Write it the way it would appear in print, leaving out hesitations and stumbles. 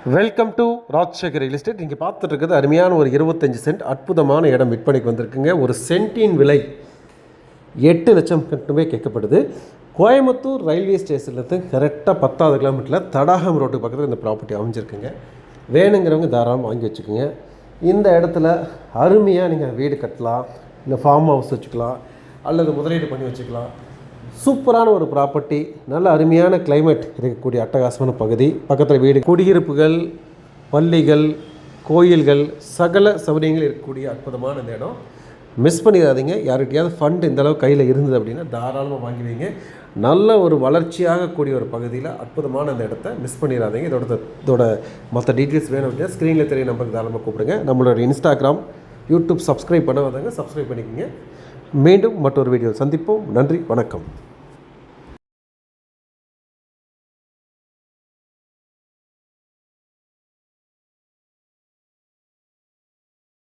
Welcome to Rajasekar real estate. இங்கே பார்த்துட்டு இருக்கிறது அருமையான ஒரு 25 சென்ட் அற்புதமான இடம் விற்பனைக்கு வந்திருக்குங்க. ஒரு சென்ட்டின் விலை 8 லட்சம் மட்டுமே கேட்கப்படுது. கோயம்புத்தூர் ரயில்வே ஸ்டேஷன்லேருந்து கரெக்டாக 10வது கிலோமீட்டரில் தடாகம் ரோட்டுக்கு பக்கத்தில் இந்த ப்ராப்பர்ட்டி அமைஞ்சிருக்குங்க. வேணுங்கிறவங்க தாராளமாக வாங்கி வச்சுக்கோங்க. இந்த இடத்துல அருமையாக நீங்கள் வீடு கட்டலாம், இல்லை ஃபார்ம் ஹவுஸ் வச்சுக்கலாம், அல்லது முதலீடு பண்ணி வச்சுக்கலாம். சூப்பரான ஒரு ப்ராப்பர்ட்டி, நல்ல அருமையான கிளைமேட் இருக்கக்கூடிய அட்டகாசமான பகுதி. பக்கத்தில் வீடு, குடியிருப்புகள், பள்ளிகள், கோயில்கள், சகல சௌகரியங்கள் இருக்கக்கூடிய அற்புதமான இந்த இடம். மிஸ் பண்ணிடாதீங்க. யார்கிட்டையாவது ஃபண்ட் இந்தளவு கையில் இருந்தது அப்படின்னா தாராளமாக வாங்கி வைங்க. நல்ல ஒரு வளர்ச்சியாகக்கூடிய ஒரு பகுதியில் அற்புதமான இந்த இடத்த மிஸ் பண்ணிடாதீங்க. இதோட மற்ற டீட்டெயில்ஸ் வேணும் அப்படின்னா ஸ்க்ரீனில் தெரிய நம்பருக்கு தாராளமாக கூப்பிடுங்க. நம்மளோட இன்ஸ்டாகிராம், யூடியூப் சப்ஸ்கிரைப் பண்ண வந்தாங்க, சப்ஸ்கிரைப் பண்ணிக்கோங்க. மீண்டும் மற்றொரு வீடியோ சந்திப்போம். நன்றி, வணக்கம்.